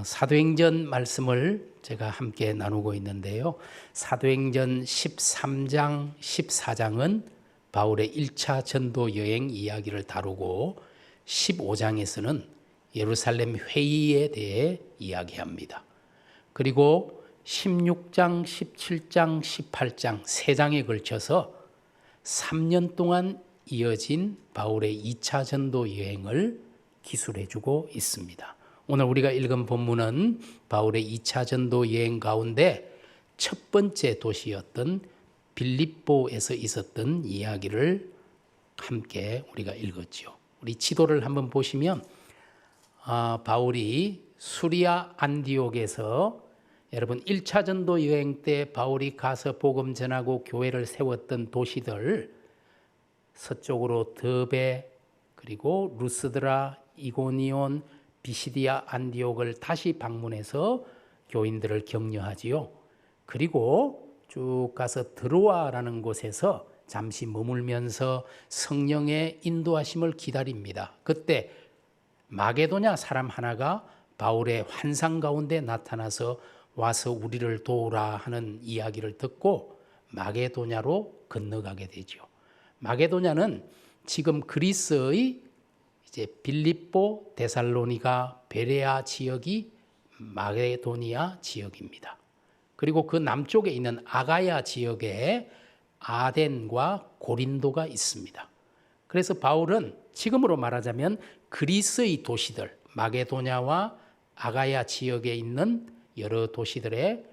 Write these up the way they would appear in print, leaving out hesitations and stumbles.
사도행전 말씀을 제가 함께 나누고 있는데요. 사도행전 13장, 14장은 바울의 1차 전도 여행 이야기를 다루고 15장에서는 예루살렘 회의에 대해 이야기합니다. 그리고 16장, 17장, 18장 3장에 걸쳐서 3년 동안 이어진 바울의 2차 전도 여행을 기술해주고 있습니다. 오늘 우리가 읽은 본문은 바울의 2차 전도 여행 가운데 첫 번째 도시였던 빌립보에서 있었던 이야기를 함께 우리가 읽었죠. 우리 지도를 한번 보시면 바울이 수리아 안디옥에서 여러분 1차 전도 여행 때 바울이 가서 복음 전하고 교회를 세웠던 도시들 서쪽으로 더베 그리고 루스드라, 이고니온, 비시디아, 안디옥을 다시 방문해서 교인들을 격려하지요. 그리고 쭉 가서 드로아라는 곳에서 잠시 머물면서 성령의 인도하심을 기다립니다. 그때 마게도냐 사람 하나가 바울의 환상 가운데 나타나서 와서 우리를 도우라 하는 이야기를 듣고 마게도냐로 건너가게 되죠. 마게도냐는 지금 그리스의 이제 빌립보, 데살로니가, 베레아 지역이 마게도니아 지역입니다. 그리고 그 남쪽에 있는 아가야 지역에 아덴과 고린도가 있습니다. 그래서 바울은 지금으로 말하자면 그리스의 도시들, 마게도냐와 아가야 지역에 있는 여러 도시들의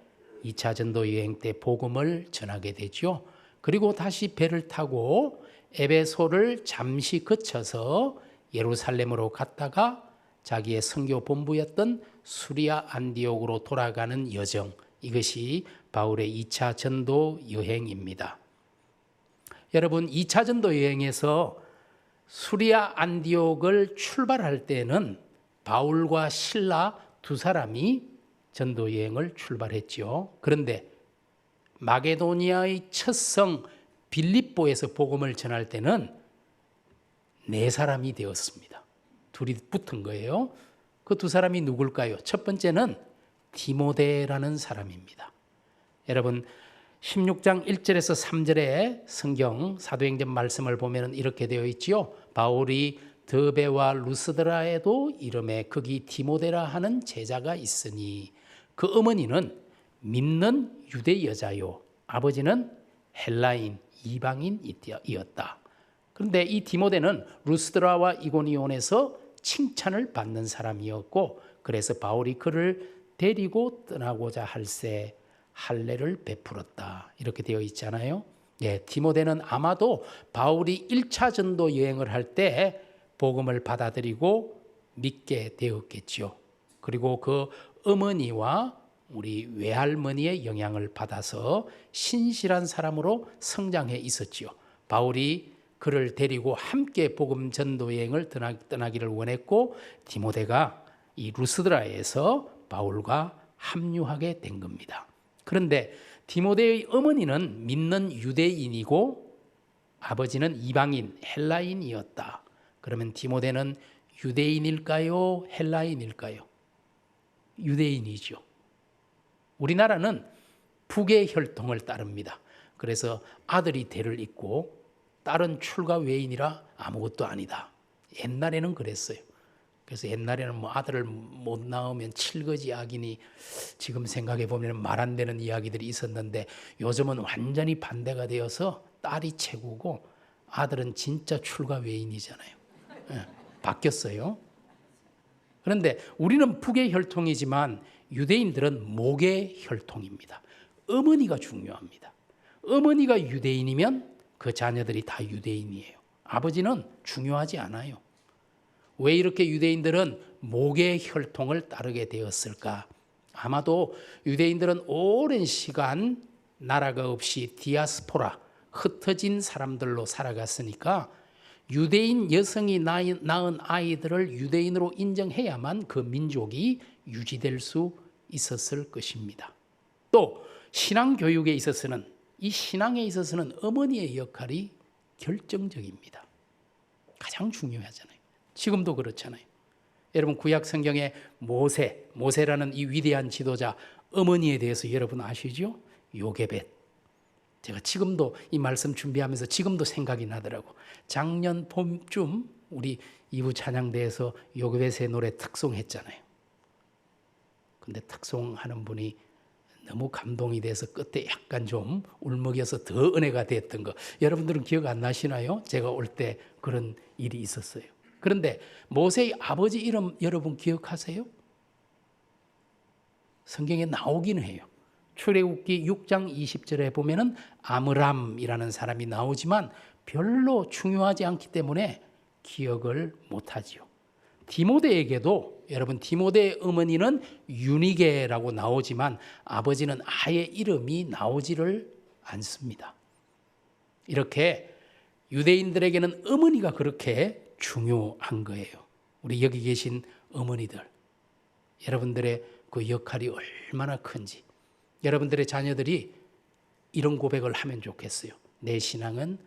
2차 전도 여행 때 복음을 전하게 되죠. 그리고 다시 배를 타고 에베소를 잠시 거쳐서 예루살렘으로 갔다가 자기의 선교 본부였던 수리아 안디옥으로 돌아가는 여정, 이것이 바울의 2차 전도 여행입니다. 여러분, 2차 전도 여행에서 수리아 안디옥을 출발할 때는 바울과 실라 두 사람이 전도 여행을 출발했죠. 그런데 마게도니아의 첫 성 빌립보에서 복음을 전할 때는 4사람이 되었습니다. 둘이 붙은 거예요. 그 두 사람이 누굴까요? 첫 번째는 디모데라는 사람입니다. 여러분 16장 1절에서 3절의 성경 사도행전 말씀을 보면 이렇게 되어 있지요. 바울이 더베와 루스드라에도 이름에 거기 디모데라 하는 제자가 있으니 그 어머니는 믿는 유대 여자요 아버지는 헬라인 이방인이었다. 그런데 이 디모데는 루스드라와 이고니온에서 칭찬을 받는 사람이었고 그래서 바울이 그를 데리고 떠나고자 할새 할례를 베풀었다. 이렇게 되어 있잖아요. 예, 디모데는 아마도 바울이 1차 전도 여행을 할 때 복음을 받아들이고 믿게 되었겠죠. 그리고 그 어머니와 우리 외할머니의 영향을 받아서 신실한 사람으로 성장해 있었지요. 바울이 그를 데리고 함께 복음 전도 여행을 떠나기를 원했고 디모데가 이 루스드라에서 바울과 합류하게 된 겁니다. 그런데 디모데의 어머니는 믿는 유대인이고 아버지는 이방인 헬라인이었다. 그러면 디모데는 유대인일까요? 헬라인일까요? 유대인이죠. 우리나라는 북의 혈통을 따릅니다. 그래서 아들이 대를 잇고 딸은 출가 외인이라 아무것도 아니다. 옛날에는 그랬어요. 그래서 옛날에는 아들을 못 낳으면 칠거지 악이니 지금 생각해 보면 말 안 되는 이야기들이 있었는데 요즘은 완전히 반대가 되어서 딸이 최고고 아들은 진짜 출가 외인이잖아요. 네, 바뀌었어요. 그런데 우리는 북의 혈통이지만 유대인들은 목의 혈통입니다. 어머니가 중요합니다. 어머니가 유대인이면 그 자녀들이 다 유대인이에요. 아버지는 중요하지 않아요. 왜 이렇게 유대인들은 목의 혈통을 따르게 되었을까? 아마도 유대인들은 오랜 시간 나라가 없이 디아스포라, 흩어진 사람들로 살아갔으니까 유대인 여성이 낳은 아이들을 유대인으로 인정해야만 그 민족이 유지될 수 있었을 것입니다. 또 신앙교육에 있어서는 이 신앙에 있어서는 어머니의 역할이 결정적입니다. 가장 중요하잖아요. 지금도 그렇잖아요. 여러분 구약 성경에 모세라는 이 위대한 지도자 어머니에 대해서 여러분 아시죠? 요게벳. 제가 지금도 이 말씀 준비하면서 지금도 생각이 나더라고. 작년 봄쯤 우리 이부 찬양대에서 요게벳의 노래 특송했잖아요. 근데 특송하는 분이 너무 감동이 돼서 끝에 약간 좀 울먹여서 더 은혜가 됐던 거 여러분들은 기억 안 나시나요? 제가 올 때 그런 일이 있었어요. 그런데 모세의 아버지 이름 여러분 기억하세요? 성경에 나오긴 해요. 출애굽기 6장 20절에 보면은 아므람이라는 사람이 나오지만 별로 중요하지 않기 때문에 기억을 못하지요. 디모데에게도 여러분 디모데의 어머니는 유니게라고 나오지만 아버지는 아예 이름이 나오지를 않습니다. 이렇게 유대인들에게는 어머니가 그렇게 중요한 거예요. 우리 여기 계신 어머니들, 여러분들의 그 역할이 얼마나 큰지 여러분들의 자녀들이 이런 고백을 하면 좋겠어요. 내 신앙은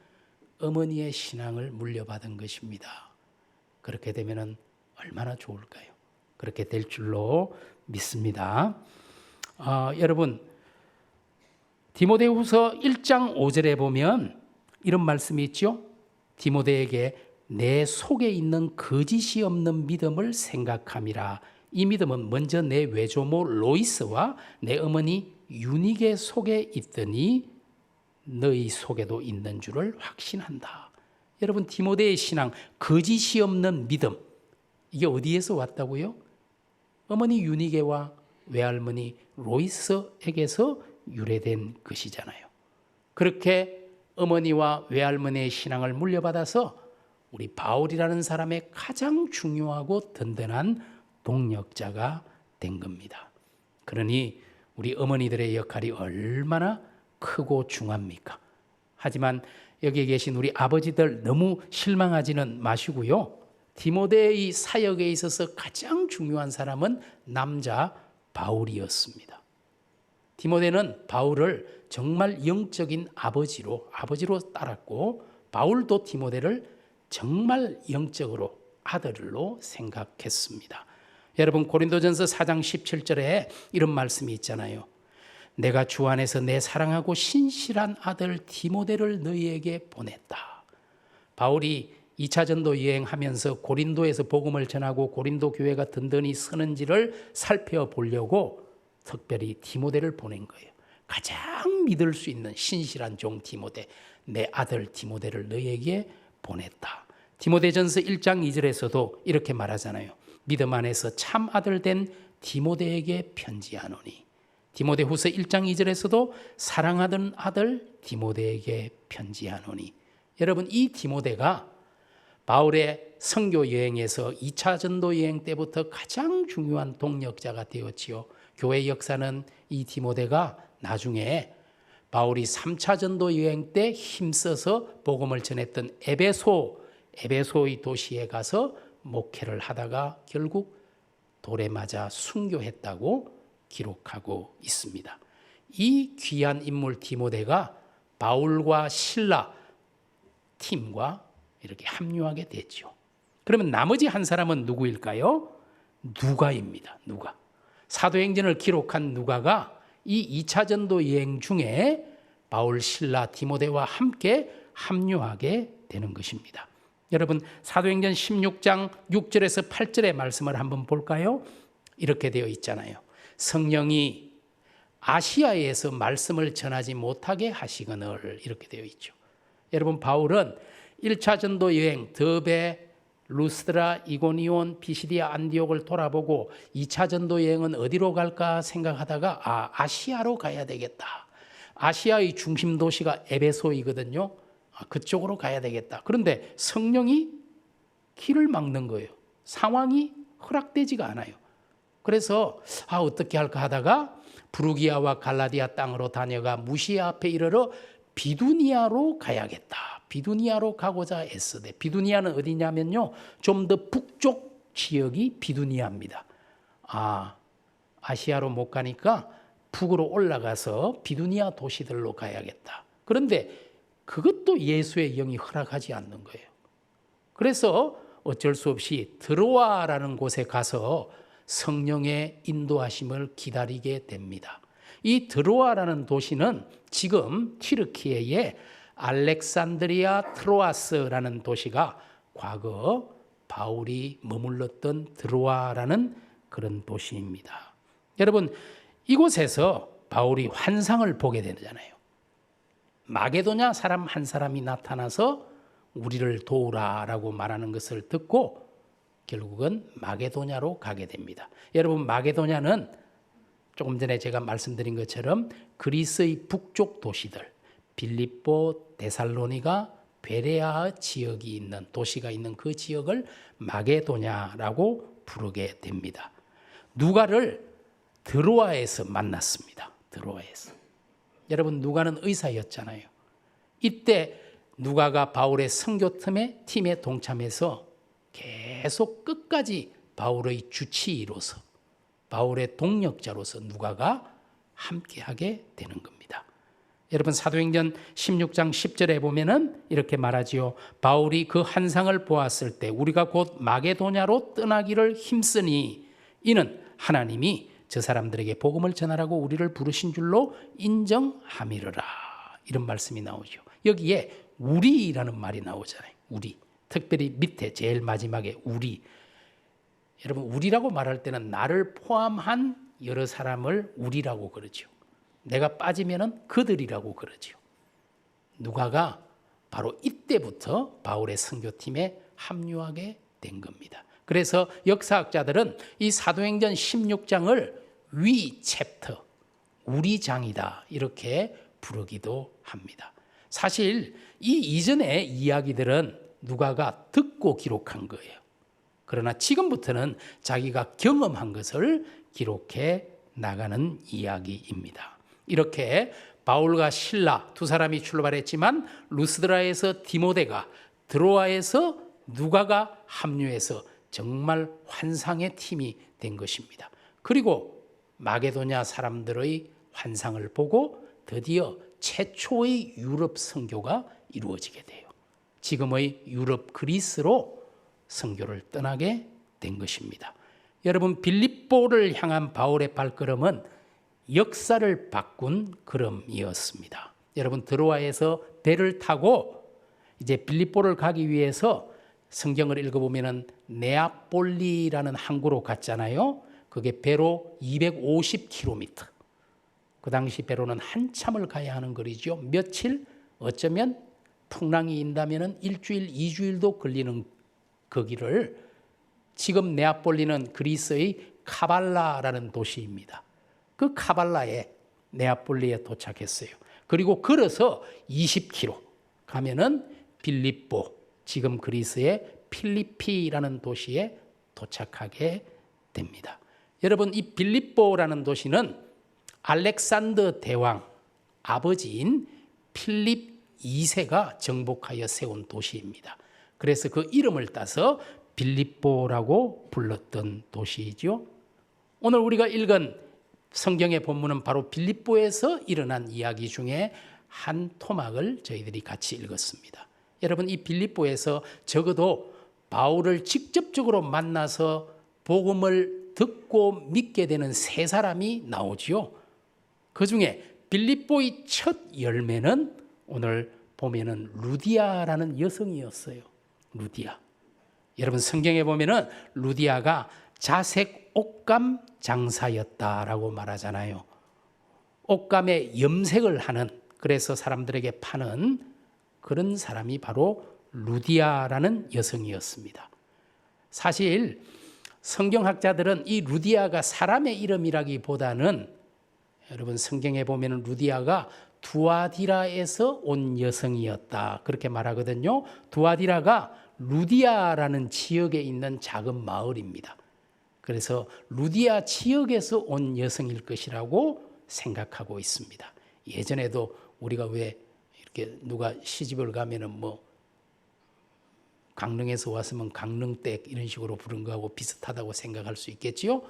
어머니의 신앙을 물려받은 것입니다. 그렇게 되면 얼마나 좋을까요? 그렇게 될 줄로 믿습니다. 여러분 디모데후서 1장 5절에 보면 이런 말씀이 있죠. 디모데에게 내 속에 있는 거짓이 없는 믿음을 생각함이라. 이 믿음은 먼저 내 외조모 로이스와 내 어머니 유니게 속에 있더니 너희 속에도 있는 줄을 확신한다. 여러분 디모데의 신앙 거짓이 없는 믿음 이게 어디에서 왔다고요? 어머니 유니게와 외할머니 로이스에게서 유래된 것이잖아요. 그렇게 어머니와 외할머니의 신앙을 물려받아서 우리 바울이라는 사람의 가장 중요하고 든든한 동력자가 된 겁니다. 그러니 우리 어머니들의 역할이 얼마나 크고 중합니까? 하지만 여기에 계신 우리 아버지들 너무 실망하지는 마시고요. 디모데의 사역에 있어서 가장 중요한 사람은 남자 바울이었습니다. 디모데는 바울을 정말 영적인 아버지로 따랐고 바울도 디모데를 정말 영적으로 아들로 생각했습니다. 여러분 고린도전서 4장 17절에 이런 말씀이 있잖아요. 내가 주 안에서 내 사랑하고 신실한 아들 디모데를 너희에게 보냈다. 바울이 2차 전도 여행하면서 고린도에서 복음을 전하고 고린도 교회가 든든히 서는지를 살펴보려고 특별히 디모데를 보낸 거예요. 가장 믿을 수 있는 신실한 종 디모데, 내 아들 디모데를 너희에게 보냈다. 디모데전서 1장 2절에서도 이렇게 말하잖아요. 믿음 안에서 참 아들 된 디모데에게 편지하노니. 디모데후서 1장 2절에서도 사랑하던 아들 디모데에게 편지하노니. 여러분 이 디모데가 바울의 선교 여행에서 2차 전도 여행 때부터 가장 중요한 동력자가 되었지요. 교회 역사는 이 디모데가 나중에 바울이 3차 전도 여행 때 힘써서 복음을 전했던 에베소의 도시에 가서 목회를 하다가 결국 돌에 맞아 순교했다고 기록하고 있습니다. 이 귀한 인물 디모데가 바울과 실라 팀과 이렇게 합류하게 됐죠. 그러면 나머지 한 사람은 누구일까요? 누가입니다. 누가. 사도행전을 기록한 누가가 이 2차 전도 여행 중에 바울, 실라, 디모데와 함께 합류하게 되는 것입니다. 여러분 사도행전 16장 6절에서 8절의 말씀을 한번 볼까요? 이렇게 되어 있잖아요. 성령이 아시아에서 말씀을 전하지 못하게 하시거늘 이렇게 되어 있죠. 여러분 바울은 1차 전도 여행 더베, 루스드라, 이고니온, 피시디아, 안디옥을 돌아보고 2차 전도 여행은 어디로 갈까 생각하다가 아시아로 가야 되겠다. 아시아의 중심 도시가 에베소이거든요. 그쪽으로 가야 되겠다. 그런데 성령이 길을 막는 거예요. 상황이 허락되지가 않아요. 그래서 어떻게 할까 하다가 부르기아와 갈라디아 땅으로 다녀가 무시아 앞에 이르러 비두니아로 가야겠다. 비두니아로 가고자 애쓰되. 비두니아는 어디냐면요. 좀 더 북쪽 지역이 비두니아입니다. 아시아로 못 가니까 북으로 올라가서 비두니아 도시들로 가야겠다. 그런데 그것도 예수의 영이 허락하지 않는 거예요. 그래서 어쩔 수 없이 드로아라는 곳에 가서 성령의 인도하심을 기다리게 됩니다. 이 드로아라는 도시는 지금 튀르키예의 알렉산드리아 트로아스라는 도시가 과거 바울이 머물렀던 드로아라는 그런 도시입니다. 여러분, 이곳에서 바울이 환상을 보게 되잖아요. 마게도냐 사람 한 사람이 나타나서 우리를 도우라라고 말하는 것을 듣고 결국은 마게도냐로 가게 됩니다. 여러분, 마게도냐는 조금 전에 제가 말씀드린 것처럼 그리스의 북쪽 도시들, 빌립보, 데살로니가, 베레아 지역이 있는 도시가 있는 그 지역을 마게도냐라고 부르게 됩니다. 누가를 드로아에서 만났습니다. 드로아에서. 여러분, 누가는 의사였잖아요. 이때 누가가 바울의 선교팀에 동참해서 계속 끝까지 바울의 주치의로서, 바울의 동력자로서 누가가 함께하게 되는 겁니다. 여러분, 사도행전 16장 10절에 보면은 이렇게 말하지요. 바울이 그 환상을 보았을 때 우리가 곧 마게도냐로 떠나기를 힘쓰니 이는 하나님이 저 사람들에게 복음을 전하라고 우리를 부르신 줄로 인정함이르라. 이런 말씀이 나오죠. 여기에 우리라는 말이 나오잖아요. 우리. 특별히 밑에 제일 마지막에 우리. 여러분, 우리라고 말할 때는 나를 포함한 여러 사람을 우리라고 그러죠. 내가 빠지면은 그들이라고 그러죠. 누가가 바로 이때부터 바울의 선교팀에 합류하게 된 겁니다. 그래서 역사학자들은 이 사도행전 16장을 위 챕터, 우리 장이다 이렇게 부르기도 합니다. 사실 이 이전의 이야기들은 누가가 듣고 기록한 거예요. 그러나 지금부터는 자기가 경험한 것을 기록해 나가는 이야기입니다. 이렇게 바울과 실라 두 사람이 출발했지만 루스드라에서 디모데가, 드로아에서 누가가 합류해서 정말 환상의 팀이 된 것입니다. 그리고 마게도냐 사람들의 환상을 보고 드디어 최초의 유럽 선교가 이루어지게 돼요. 지금의 유럽 그리스로 선교를 떠나게 된 것입니다. 여러분, 빌립보를 향한 바울의 발걸음은 역사를 바꾼 걸음이었습니다. 여러분, 드로아에서 배를 타고 이제 빌립보를 가기 위해서 성경을 읽어보면 네아폴리라는 항구로 갔잖아요. 그게 배로 250km. 그 당시 배로는 한참을 가야 하는 거리죠. 며칠, 어쩌면 풍랑이 인다면 일주일, 2주일도 걸리는 그 길을, 지금 네아폴리는 그리스의 카발라라는 도시입니다. 그 카발라에, 네아폴리에 도착했어요. 그리고 걸어서 20km 가면은 빌립보, 지금 그리스의 필리피라는 도시에 도착하게 됩니다. 여러분, 이 빌립보라는 도시는 알렉산더 대왕 아버지인 필립 2세가 정복하여 세운 도시입니다. 그래서 그 이름을 따서 빌립보라고 불렀던 도시이죠. 오늘 우리가 읽은 성경의 본문은 바로 빌립보에서 일어난 이야기 중에 한 토막을 저희들이 같이 읽었습니다. 여러분, 이 빌립보에서 적어도 바울을 직접적으로 만나서 복음을 듣고 믿게 되는 세 사람이 나오지요. 그 중에 빌립보의 첫 열매는 오늘 보면은 루디아라는 여성이었어요. 루디아. 여러분, 성경에 보면은 루디아가 자색 옷감 장사였다라고 말하잖아요. 옷감에 염색을 하는, 그래서 사람들에게 파는 그런 사람이 바로 루디아라는 여성이었습니다. 사실 성경학자들은 이 루디아가 사람의 이름이라기보다는, 여러분, 성경에 보면 루디아가 두아디라에서 온 여성이었다 그렇게 말하거든요. 두아디라가 루디아라는 지역에 있는 작은 마을입니다. 그래서 루디아 지역에서 온 여성일 것이라고 생각하고 있습니다. 예전에도 우리가 왜 이렇게 누가 시집을 가면은 뭐 강릉에서 왔으면 강릉댁 이런 식으로 부른 거하고 비슷하다고 생각할 수 있겠지요.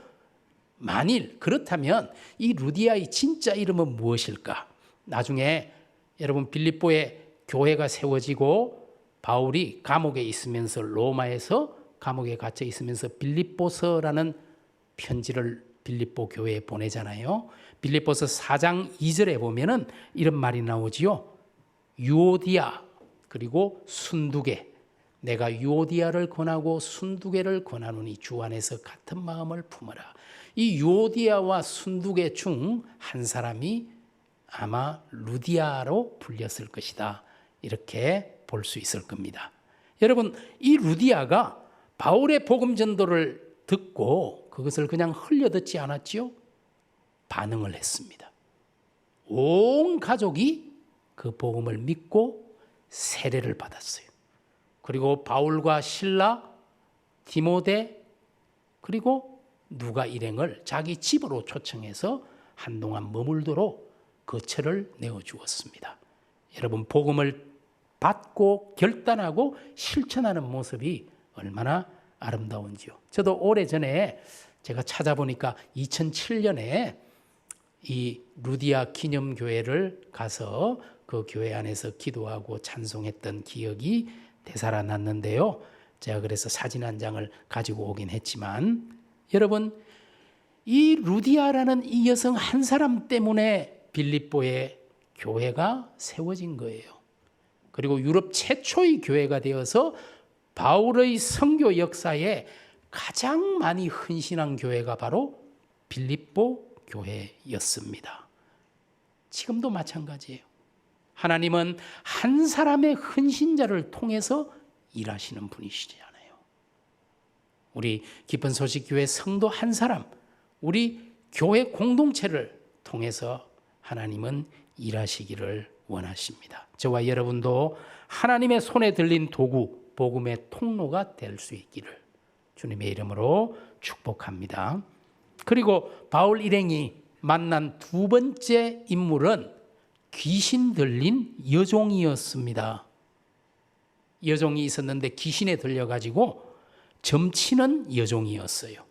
만일 그렇다면 이 루디아의 진짜 이름은 무엇일까? 나중에 여러분, 빌립보에 교회가 세워지고 바울이 감옥에 있으면서 로마에서 감옥에 갇혀 있으면서 빌립보서라는 편지를 빌립보 교회에 보내잖아요. 빌립보서 4장 2절에 보면은 이런 말이 나오지요. 유오디아 그리고 순두계, 내가 유오디아를 권하고 순두계를 권하노니 주 안에서 같은 마음을 품어라. 이 유오디아와 순두계 중 한 사람이 아마 루디아로 불렸을 것이다. 이렇게 볼 수 있을 겁니다. 여러분, 이 루디아가 바울의 복음 전도를 듣고 그것을 그냥 흘려듣지 않았지요? 반응을 했습니다. 온 가족이 그 복음을 믿고 세례를 받았어요. 그리고 바울과 실라, 디모데, 그리고 누가 일행을 자기 집으로 초청해서 한동안 머물도록 거처를 내어주었습니다. 여러분, 복음을 받고 결단하고 실천하는 모습이 얼마나 아름다운지요. 저도 오래전에 제가 찾아보니까 2007년에 이 루디아 기념교회를 가서 그 교회 안에서 기도하고 찬송했던 기억이 되살아났는데요. 제가 그래서 사진 한 장을 가지고 오긴 했지만, 여러분, 이 루디아라는 이 여성 한 사람 때문에 빌립보의 교회가 세워진 거예요. 그리고 유럽 최초의 교회가 되어서 바울의 선교 역사에 가장 많이 헌신한 교회가 바로 빌립보 교회였습니다. 지금도 마찬가지예요. 하나님은 한 사람의 헌신자를 통해서 일하시는 분이시잖아요. 우리 기쁜 소식 교회 성도 한 사람, 우리 교회 공동체를 통해서 하나님은 일하시기를 원하십니다. 저와 여러분도 하나님의 손에 들린 도구, 복음의 통로가 될 수 있기를 주님의 이름으로 축복합니다. 그리고 바울 일행이 만난 두 번째 인물은 귀신 들린 여종이었습니다. 여종이 있었는데 귀신에 들려가지고 점치는 여종이었어요.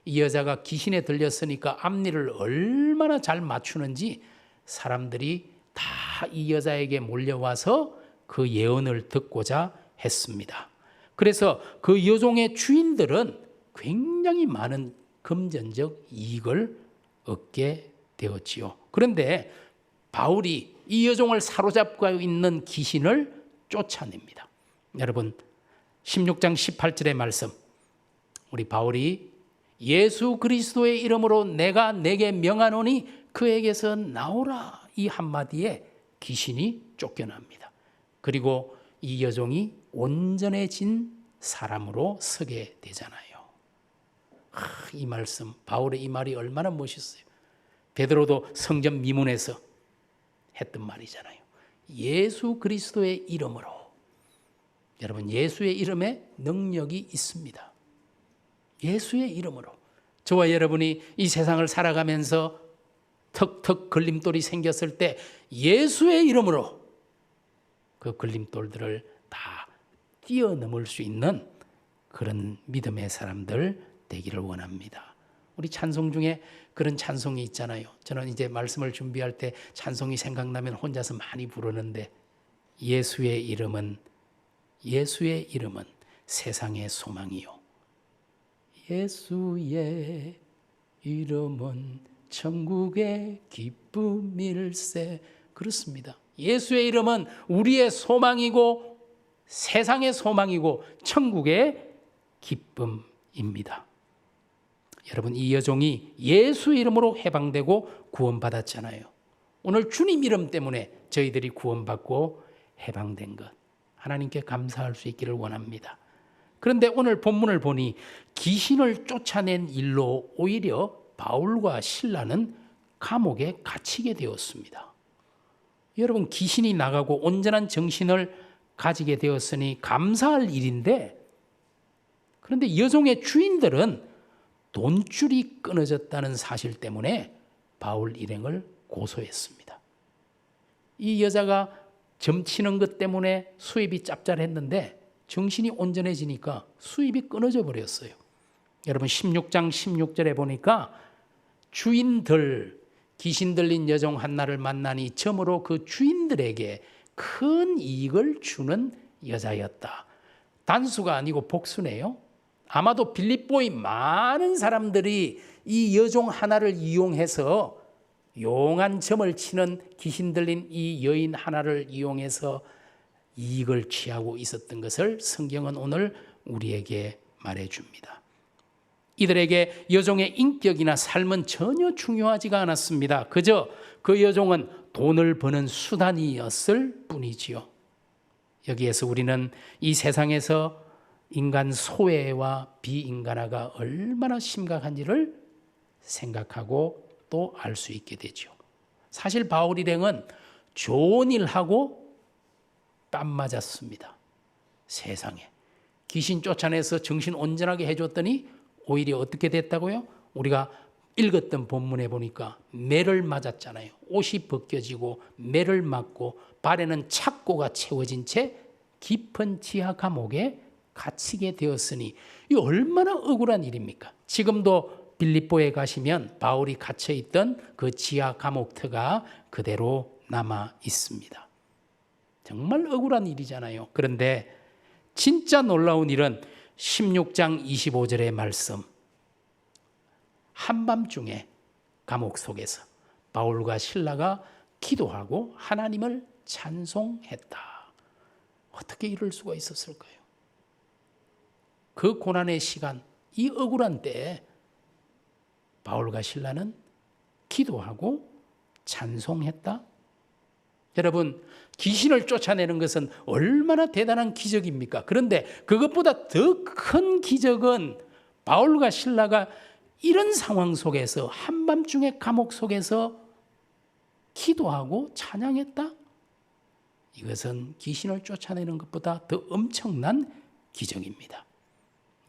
이 여자가 귀신에 들렸으니까 앞니를 얼마나 잘 맞추는지 사람들이 다 이 여자에게 몰려와서 그 예언을 듣고자 했습니다. 그래서 그 여종의 주인들은 굉장히 많은 금전적 이익을 얻게 되었지요. 그런데 바울이 이 여종을 사로잡고 있는 귀신을 쫓아냅니다. 여러분, 16장 18절의 말씀, 우리 바울이 예수 그리스도의 이름으로 내가 내게 명하노니 그에게서 나오라, 이 한마디에 귀신이 쫓겨납니다. 그리고 이 여종이 온전해진 사람으로 서게 되잖아요. 이 말씀, 바울의 이 말이 얼마나 멋있어요. 베드로도 성전 미문에서 했던 말이잖아요. 예수 그리스도의 이름으로. 여러분, 예수의 이름에 능력이 있습니다. 예수의 이름으로. 저와 여러분이 이 세상을 살아가면서 턱턱 걸림돌이 생겼을 때 예수의 이름으로 그 걸림돌들을 다 뛰어넘을 수 있는 그런 믿음의 사람들 되기를 원합니다. 우리 찬송 중에 그런 찬송이 있잖아요. 저는 이제 말씀을 준비할 때 찬송이 생각나면 혼자서 많이 부르는데, 예수의 이름은 세상의 소망이요, 예수의 이름은 천국의 기쁨일세. 그렇습니다. 예수의 이름은 우리의 소망이고 세상의 소망이고 천국의 기쁨입니다. 여러분, 이 여종이 예수 이름으로 해방되고 구원받았잖아요. 오늘 주님 이름 때문에 저희들이 구원받고 해방된 것, 하나님께 감사할 수 있기를 원합니다. 그런데 오늘 본문을 보니 귀신을 쫓아낸 일로 오히려 바울과 실라는 감옥에 갇히게 되었습니다. 여러분, 귀신이 나가고 온전한 정신을 가지게 되었으니 감사할 일인데, 그런데 여종의 주인들은 돈줄이 끊어졌다는 사실 때문에 바울 일행을 고소했습니다. 이 여자가 점치는 것 때문에 수입이 짭짤했는데 정신이 온전해지니까 수입이 끊어져 버렸어요. 여러분, 16장 16절에 보니까 주인들, 귀신 들린 여종 한나를 만나니 점으로 그 주인들에게 큰 이익을 주는 여자였다. 단수가 아니고 복수네요. 아마도 빌립보의 많은 사람들이 이 여종 하나를 이용해서 용한 점을 치는 귀신 들린 이 여인 하나를 이용해서 이익을 취하고 있었던 것을 성경은 오늘 우리에게 말해줍니다. 이들에게 여종의 인격이나 삶은 전혀 중요하지가 않았습니다. 그저 그 여종은 돈을 버는 수단이었을 뿐이지요. 여기에서 우리는 이 세상에서 인간 소외와 비인간화가 얼마나 심각한지를 생각하고 또 알 수 있게 되죠. 사실 바울 일행은 좋은 일하고 땀 맞았습니다. 세상에 귀신 쫓아내서 정신 온전하게 해줬더니 오히려 어떻게 됐다고요? 우리가 읽었던 본문에 보니까 매를 맞았잖아요. 옷이 벗겨지고 매를 맞고 발에는 착고가 채워진 채 깊은 지하 감옥에 갇히게 되었으니 이 얼마나 억울한 일입니까? 지금도 빌립보에 가시면 바울이 갇혀있던 그 지하 감옥터가 그대로 남아 있습니다. 정말 억울한 일이잖아요. 그런데 진짜 놀라운 일은 16장 25절의 말씀. 한밤중에 감옥 속에서 바울과 실라가 기도하고 하나님을 찬송했다. 어떻게 이럴 수가 있었을까요? 그 고난의 시간, 이 억울한 때에 바울과 실라는 기도하고 찬송했다. 여러분, 귀신을 쫓아내는 것은 얼마나 대단한 기적입니까? 그런데 그것보다 더 큰 기적은 바울과 실라가 이런 상황 속에서 한밤중에 감옥 속에서 기도하고 찬양했다? 이것은 귀신을 쫓아내는 것보다 더 엄청난 기적입니다.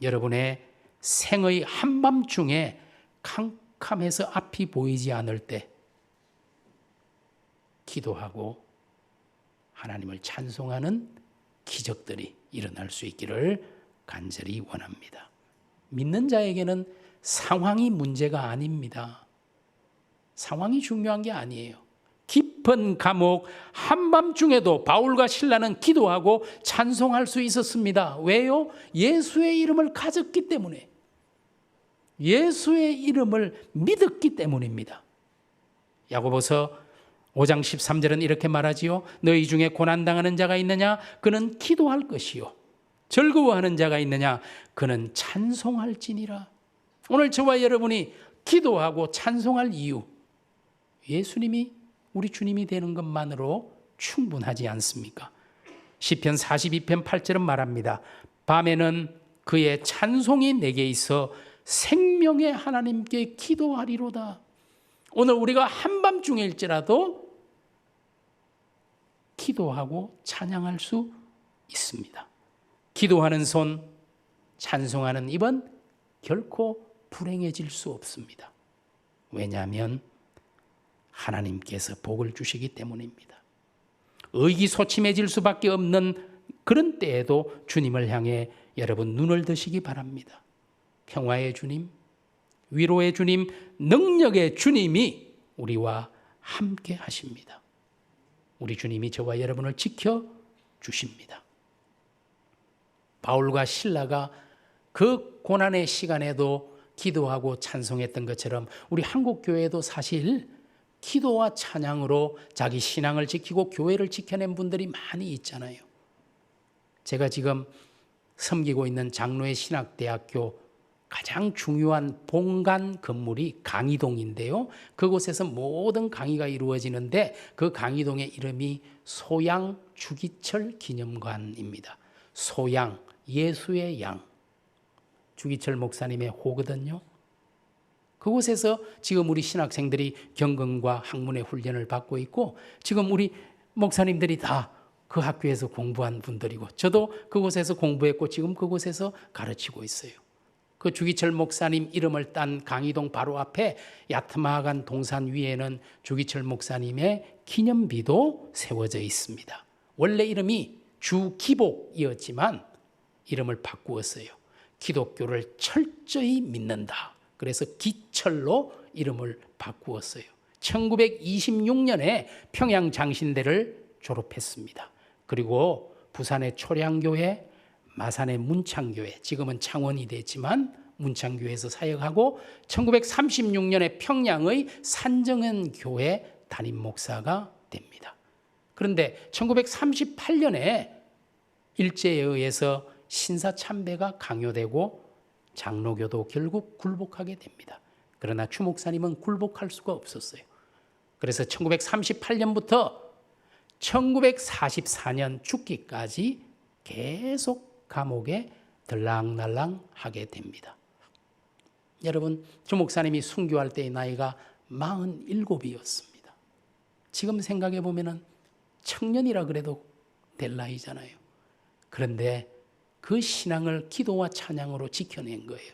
여러분의 생의 한밤중에 캄캄해서 앞이 보이지 않을 때 기도하고 하나님을 찬송하는 기적들이 일어날 수 있기를 간절히 원합니다. 믿는 자에게는 상황이 문제가 아닙니다. 상황이 중요한 게 아니에요. 깊은 감옥 한밤중에도 바울과 실라는 기도하고 찬송할 수 있었습니다. 왜요? 예수의 이름을 가졌기 때문에, 예수의 이름을 믿었기 때문입니다. 야고보서 5장 13절은 이렇게 말하지요. 너희 중에 고난당하는 자가 있느냐? 그는 기도할 것이요. 즐거워하는 자가 있느냐? 그는 찬송할지니라. 오늘 저와 여러분이 기도하고 찬송할 이유, 예수님이 우리 주님이 되는 것만으로 충분하지 않습니까? 시편 42편 8절은 말합니다. 밤에는 그의 찬송이 내게 있어 생명의 하나님께 기도하리로다. 오늘 우리가 한밤중일지라도 기도하고 찬양할 수 있습니다. 기도하는 손, 찬송하는 입은 결코 불행해질 수 없습니다. 왜냐하면 하나님께서 복을 주시기 때문입니다. 의기소침해질 수밖에 없는 그런 때에도 주님을 향해 여러분 눈을 드시기 바랍니다. 평화의 주님, 위로의 주님, 능력의 주님이 우리와 함께 하십니다. 우리 주님이 저와 여러분을 지켜 주십니다. 바울과 실라가 그 고난의 시간에도 기도하고 찬송했던 것처럼 우리 한국교회도 사실 기도와 찬양으로 자기 신앙을 지키고 교회를 지켜낸 분들이 많이 있잖아요. 제가 지금 섬기고 있는 장로의 신학대학교 가장 중요한 본관 건물이 강의동인데요. 그곳에서 모든 강의가 이루어지는데 그 강의동의 이름이 소양 주기철 기념관입니다. 소양, 예수의 양. 주기철 목사님의 호거든요. 그곳에서 지금 우리 신학생들이 경건과 학문의 훈련을 받고 있고 지금 우리 목사님들이 다 그 학교에서 공부한 분들이고 저도 그곳에서 공부했고 지금 그곳에서 가르치고 있어요. 그 주기철 목사님 이름을 딴 강의동 바로 앞에 야트마하간 동산 위에는 주기철 목사님의 기념비도 세워져 있습니다. 원래 이름이 주기복이었지만 이름을 바꾸었어요. 기독교를 철저히 믿는다. 그래서 기철로 이름을 바꾸었어요. 1926년에 평양장신대를 졸업했습니다. 그리고 부산의 초량교회, 마산의 문창교회, 지금은 창원이 됐지만 문창교회에서 사역하고 1936년에 평양의 산정현 교회 담임 목사가 됩니다. 그런데 1938년에 일제에 의해서 신사참배가 강요되고 장로교도 결국 굴복하게 됩니다. 그러나 추 목사님은 굴복할 수가 없었어요. 그래서 1938년부터 1944년 죽기까지 계속 감옥에 들락날락 하게 됩니다. 여러분, 추 목사님이 순교할 때의 나이가 47이었습니다. 지금 생각해 보면 청년이라 그래도 될 나이잖아요. 그런데 그 신앙을 기도와 찬양으로 지켜낸 거예요.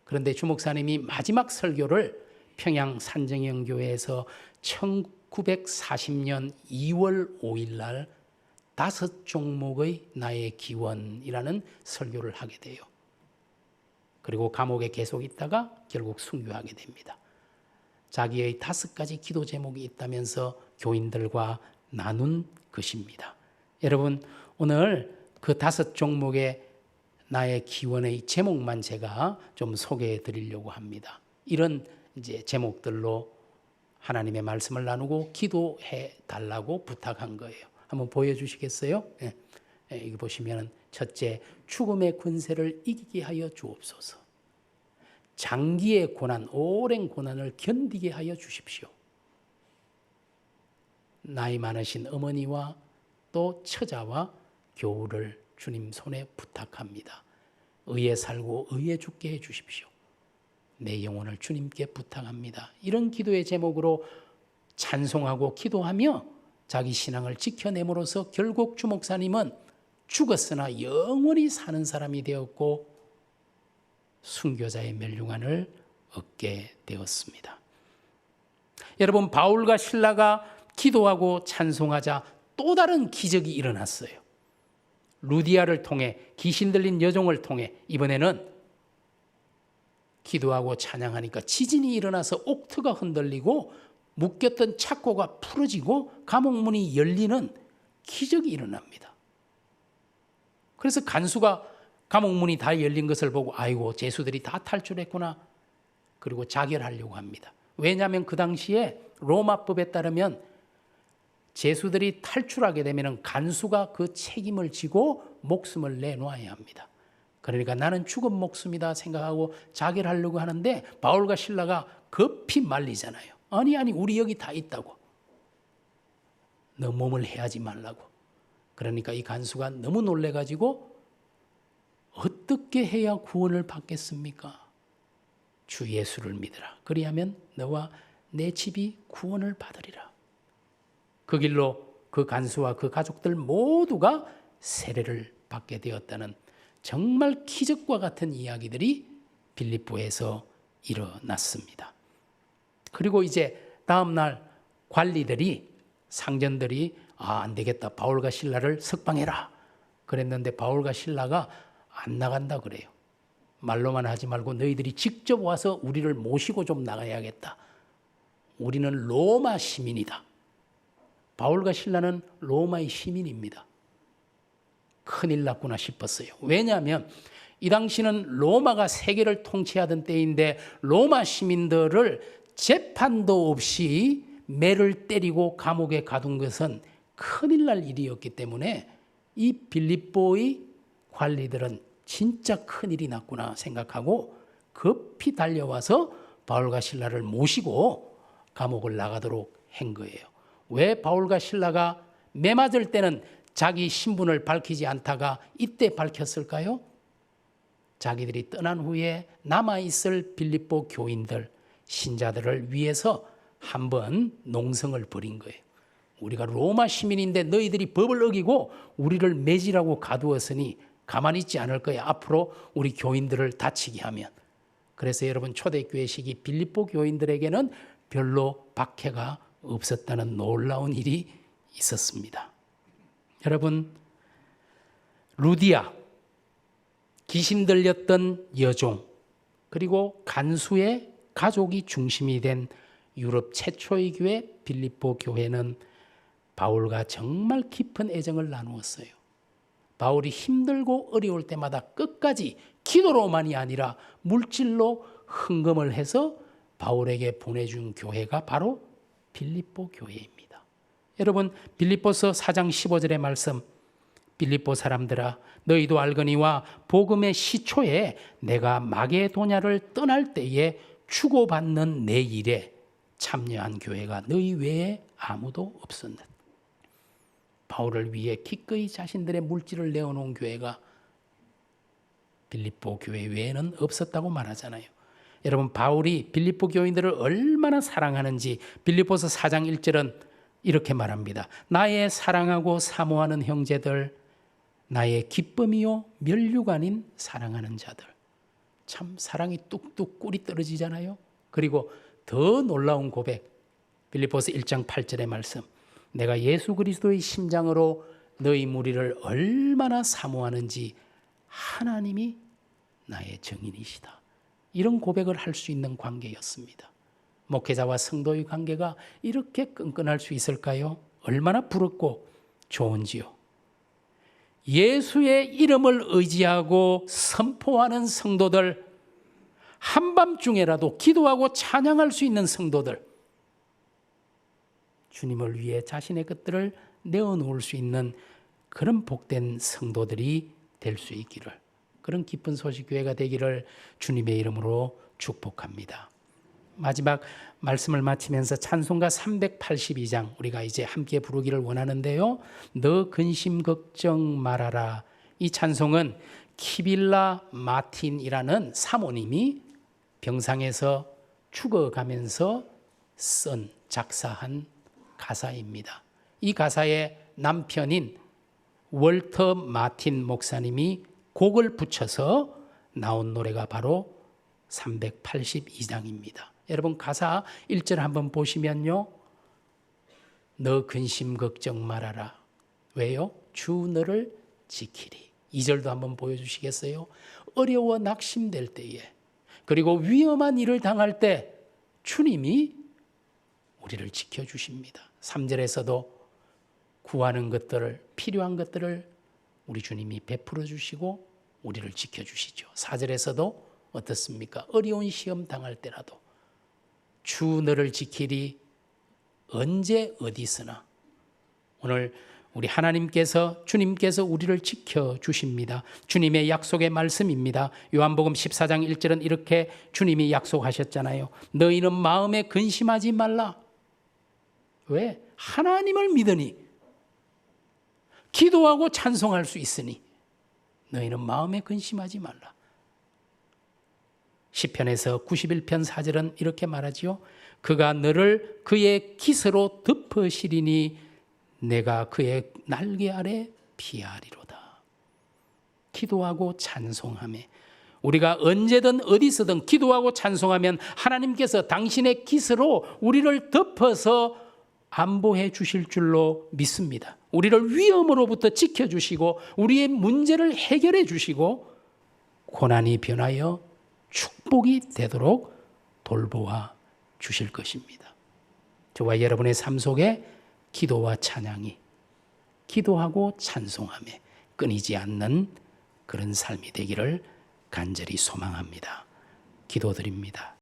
그런데 주 목사님이 마지막 설교를 평양 산정현 교회에서 1940년 2월 5일 날 5종목의 나의 기원이라는 설교를 하게 돼요. 그리고 감옥에 계속 있다가 결국 순교하게 됩니다. 자기의 5가지 기도 제목이 있다면서 교인들과 나눈 것입니다. 여러분, 오늘 그 5종목의 나의 기원의 제목만 제가 좀 소개해 드리려고 합니다. 이런 이제 제목들로 하나님의 말씀을 나누고 기도해 달라고 부탁한 거예요. 한번 보여주시겠어요? 네. 여기 보시면 첫째, 죽음의 권세를 이기게 하여 주옵소서. 장기의 고난, 오랜 고난을 견디게 하여 주십시오. 나이 많으신 어머니와 또 처자와 교우를 주님 손에 부탁합니다. 의에 살고 의에 죽게 해 주십시오. 내 영혼을 주님께 부탁합니다. 이런 기도의 제목으로 찬송하고 기도하며 자기 신앙을 지켜냄으로써 결국 주 목사님은 죽었으나 영원히 사는 사람이 되었고 순교자의 멸류관을 얻게 되었습니다. 여러분, 바울과 실라가 기도하고 찬송하자 또 다른 기적이 일어났어요. 루디아를 통해, 귀신 들린 여종을 통해 이번에는 기도하고 찬양하니까 지진이 일어나서 옥트가 흔들리고 묶였던 착고가 풀어지고 감옥문이 열리는 기적이 일어납니다. 그래서 간수가 감옥문이 다 열린 것을 보고 아이고, 죄수들이 다 탈출했구나. 그리고 자결하려고 합니다. 왜냐하면 그 당시에 로마법에 따르면 죄수들이 탈출하게 되면 간수가 그 책임을 지고 목숨을 내놓아야 합니다. 그러니까 나는 죽은 목숨이다 생각하고 자결하려고 하는데 바울과 실라가 급히 말리잖아요. 아니 우리 여기 다 있다고. 너 몸을 해하지 말라고. 그러니까 이 간수가 너무 놀래가지고 어떻게 해야 구원을 받겠습니까? 주 예수를 믿으라. 그리하면 너와 내 집이 구원을 받으리라. 그 길로 그 간수와 그 가족들 모두가 세례를 받게 되었다는 정말 기적과 같은 이야기들이 빌립보에서 일어났습니다. 그리고 이제 다음 날 관리들이, 상전들이 안 되겠다, 바울과 실라를 석방해라 그랬는데 바울과 실라가 안 나간다 그래요. 말로만 하지 말고 너희들이 직접 와서 우리를 모시고 좀 나가야겠다. 우리는 로마 시민이다. 바울과 실라는 로마의 시민입니다. 큰일 났구나 싶었어요. 왜냐하면 이 당시는 로마가 세계를 통치하던 때인데 로마 시민들을 재판도 없이 매를 때리고 감옥에 가둔 것은 큰일 날 일이었기 때문에 이 빌립보의 관리들은 진짜 큰일이 났구나 생각하고 급히 달려와서 바울과 실라를 모시고 감옥을 나가도록 한 거예요. 왜 바울과 실라가 매 맞을 때는 자기 신분을 밝히지 않다가 이때 밝혔을까요? 자기들이 떠난 후에 남아있을 빌립보 교인들, 신자들을 위해서 한번 농성을 벌인 거예요. 우리가 로마 시민인데 너희들이 법을 어기고 우리를 매질하고 가두었으니 가만히 있지 않을 거야. 앞으로 우리 교인들을 다치게 하면. 그래서 여러분, 초대교회 시기 빌립보 교인들에게는 별로 박해가 없었다는 놀라운 일이 있었습니다. 여러분, 루디아, 귀신 들렸던 여종, 그리고 간수의 가족이 중심이 된 유럽 최초의 교회 빌립보 교회는 바울과 정말 깊은 애정을 나누었어요. 바울이 힘들고 어려울 때마다 끝까지 기도로만이 아니라 물질로 헌금을 해서 바울에게 보내준 교회가 바로 빌립보 교회입니다. 여러분, 빌립보서 4장 15절의 말씀, 빌립보 사람들아 너희도 알거니와 복음의 시초에 내가 마게도냐를 떠날 때에 주고받는 내 일에 참여한 교회가 너희 외에 아무도 없었느니라. 바울을 위해 기꺼이 자신들의 물질을 내어놓은 교회가 빌립보 교회 외에는 없었다고 말하잖아요. 여러분, 바울이 빌립보 교인들을 얼마나 사랑하는지 빌립보서 4장 1절은 이렇게 말합니다. 나의 사랑하고 사모하는 형제들, 나의 기쁨이요 면류가 아닌 사랑하는 자들. 참 사랑이 뚝뚝 꿀이 떨어지잖아요. 그리고 더 놀라운 고백, 빌립보서 1장 8절의 말씀, 내가 예수 그리스도의 심장으로 너희 무리를 얼마나 사모하는지 하나님이 나의 증인이시다. 이런 고백을 할 수 있는 관계였습니다. 목회자와 성도의 관계가 이렇게 끈끈할 수 있을까요? 얼마나 부럽고 좋은지요. 예수의 이름을 의지하고 선포하는 성도들, 한밤중에라도 기도하고 찬양할 수 있는 성도들, 주님을 위해 자신의 것들을 내어놓을 수 있는 그런 복된 성도들이 될 수 있기를, 그런 기쁜 소식 교회가 되기를 주님의 이름으로 축복합니다. 마지막 말씀을 마치면서 찬송가 382장 우리가 이제 함께 부르기를 원하는데요. 너 근심 걱정 말아라. 이 찬송은 키빌라 마틴이라는 사모님이 병상에서 죽어가면서 쓴 작사한 가사입니다. 이 가사에 남편인 월터 마틴 목사님이 곡을 붙여서 나온 노래가 바로 382장입니다. 여러분, 가사 1절 한번 보시면요. 너 근심 걱정 말아라. 왜요? 주 너를 지키리. 2절도 한번 보여주시겠어요? 어려워 낙심될 때에, 그리고 위험한 일을 당할 때 주님이 우리를 지켜주십니다. 3절에서도 구하는 것들을, 필요한 것들을 우리 주님이 베풀어 주시고 우리를 지켜주시죠. 4절에서도 어떻습니까? 어려운 시험 당할 때라도 주 너를 지키리. 언제 어디서나. 오늘 우리 하나님께서, 주님께서 우리를 지켜주십니다. 주님의 약속의 말씀입니다. 요한복음 14장 1절은 이렇게 주님이 약속하셨잖아요. 너희는 마음에 근심하지 말라. 왜? 하나님을 믿으니, 기도하고 찬송할 수 있으니 너희는 마음에 근심하지 말라. 시편에서 91편 4절은 이렇게 말하지요. 그가 너를 그의 깃으로 덮으시리니 내가 그의 날개 아래 피하리로다. 기도하고 찬송하며, 우리가 언제든 어디서든 기도하고 찬송하면 하나님께서 당신의 깃으로 우리를 덮어서 안보해 주실 줄로 믿습니다. 우리를 위험으로부터 지켜주시고 우리의 문제를 해결해 주시고 고난이 변하여 축복이 되도록 돌보아 주실 것입니다. 저와 여러분의 삶 속에 기도와 찬양이, 기도하고 찬송하며 끊이지 않는 그런 삶이 되기를 간절히 소망합니다. 기도드립니다.